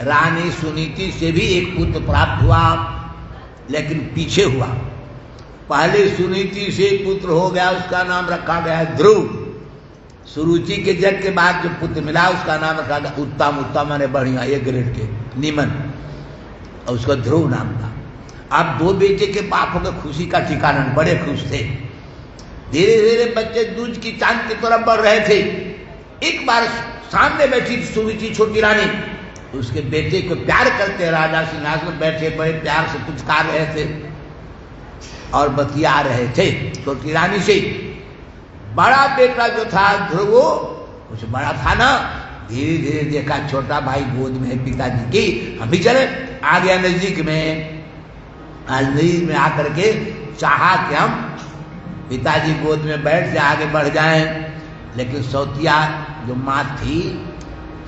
रानी सुनीति से भी एक पुत्र प्राप्त हुआ, लेकिन पीछे हुआ। पहले सुनीति से पुत्र हो गया, उसका नाम रखा गया ध्रुव। सुरुचि के जग के बाद जो पुत्र मिला उसका नाम रखा गया उत्तम। उत्तम माने बढ़िया, एक ग्रेड के, निमन, और उसका ध्रुव नाम था। अब दो बेटे के बाप हो गए, खुशी का ठिकाना, बड़े खुश थे। धीरे धीरे बच्चे दूध की चांद की तरफ बढ़ रहे थे। एक बार सामने बैठी सुरुचि छोटी रानी, उसके बेटे को प्यार करते राजा सिंहासन में बैठे बड़े प्यार से पुचकार रहे थे और बतिया रहे थे छोटी रानी से। बड़ा बेटा जो था ध्रुव, कुछ बड़ा था ना, धीरे धीरे देखा छोटा भाई गोद में है पिताजी की, हम भी चले। आ गया नजदीक में, नजदीक में आकर के चाहा कि हम पिताजी गोद में बैठ जाए, आगे बढ़ जाएं। लेकिन सौतिया जो माँ थी,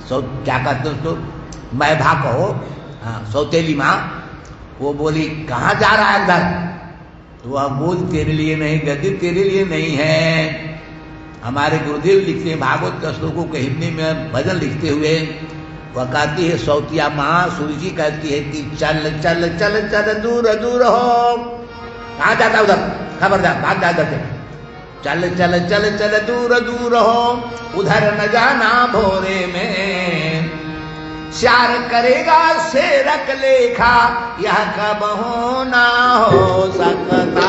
क्या कहते उसको, मैभा कहो, हाँ, सौतेली माँ, वो बोली कहाँ जा रहा है अंदर? तो वह बोल तेरे लिए नहीं, गद्दी तेरे लिए नहीं है। हमारे गुरुदेव लिखते हैं भागवत के श्लोकों के हिंदी में भजन लिखते हुए, वह कहती है सौतिया माँ, सुरुचि कहती है कि चल चल चल चल दूर दूर हो। कहाँ जाता उधर? खबरदार, बात जा इधर से। चल चल चल चल दूर दूर हो, उधर न जाना भोरे में। श्यार करेगा शेरक लेखा, यह कब हो ना हो सकता।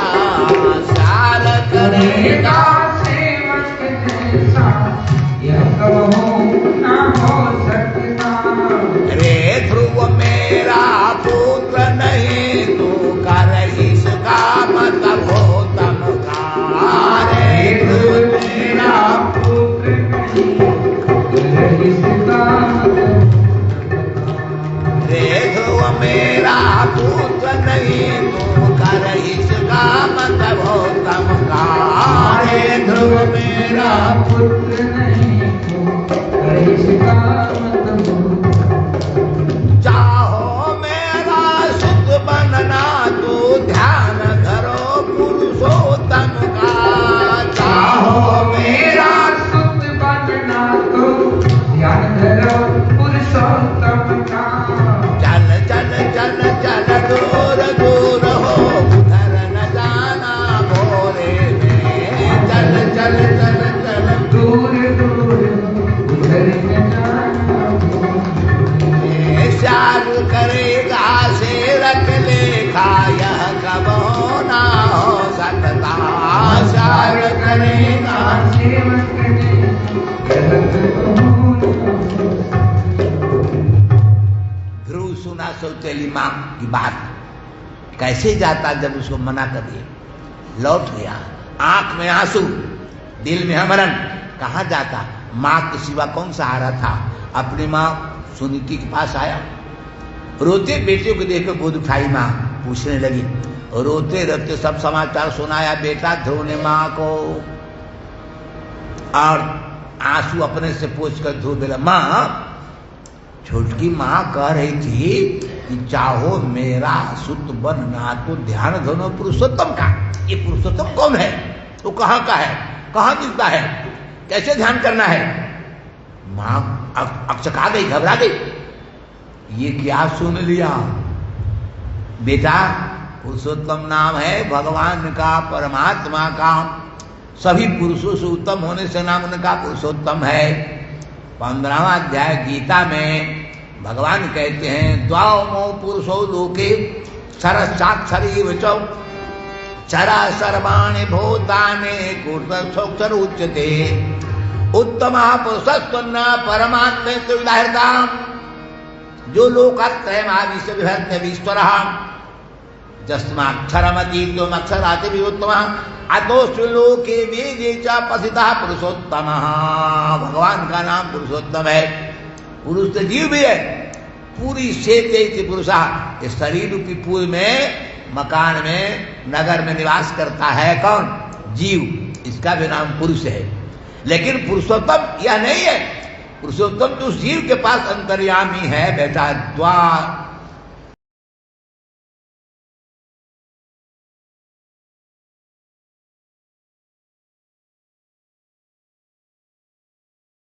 श्यार करेगा सेवक जैसा, यह कब हो ना हो सकता। रे ध्रुव मेरा पुत्र नहीं, तू कर इसका मतलब हो तम का। रे ध्रुव मेरा पुत्र नहीं, कर इसका मतलब। रे ध्रुव मेरा पुत्र नहीं, तू कर इसका मतलब हो तम का। रे ध्रुव मेरा पुत्र नहीं, तू कर इसका मतलब हो। चाहो मेरा सुत बनना, तो ध्यान धरो पुरुषोत्तम का। चाहो मेरा सुत बनना, तो ध्यान धरो पुरुषोत्तम का। चल चल चल चल दूर दूर हो, उधर न जाना भोरे में। चल चल चल चल दूर दूर, उधर न जाना भोरे में। श्यार करेगा शेरक लेखा, यह कब हो ना हो सकता। श्यार करेगा सेवक लेखा, यह कब हो ना हो सकता। ध्रुव सुना सौतेली माँ की बात, कैसे जाता जब उसको मना कर दिए, लौट गया, आंख में आंसू, दिल में हमरन। कहाँ जाता? माँ के सिवा कौन सहारा था? अपनी माँ सुनीति के पास आया, रोते बेटे को देखकर गोद उठाई माँ, पूछने लगी, रोते रोते सब समाचार सुनाया बेटा ध्रुव ने माँ को। और आंसू अपने से पोंछ कर ध्रुव बोला, माँ छोटकी माँ कह रही थी कि चाहो मेरा सुत बनना, तो ध्यान धरो पुरुषोत्तम का। ये पुरुषोत्तम कौन है? तो कहाँ का है? कहाँ दिखता है? कैसे ध्यान करना है? माँ अकचका गई, घबरा गई। ये क्या सुन लिया बेटा? पुरुषोत्तम नाम है भगवान का, परमात्मा का, सभी पुरुषों से उत्तम होने से नाम उनका पुरुषोत्तम है। 15वां अध्याय गीता में भगवान कहते हैं, द्वामो पुरुषो लोके सरसाक्षरीव चौ चरा सर्वाणि भूतानि कुर्तक्षर उच्यते उत्तमः पुरुषस्त्वन्न परमात्मेति विदाहृताम्। जो लोकत्रयमादि से विभक्त ईश्वरः यस्माक्षरमतीतो अक्षराति विउत्तमः अतोऽस्ति लोके वेदे च प्रसिद्धः पुरुषोत्तमः। भगवान का नाम पुरुषोत्तम है। पुरुष तो जीव भी है। पूरी शेते पुरुषः, इस शरीर रूपी पूरी में, मकान में, नगर में निवास करता है कौन? जीव। इसका भी नाम पुरुष है। लेकिन पुरुषोत्तम यह नहीं है। पुरुषोत्तम तो उस जीव के पास अंतर्यामी है बेटा।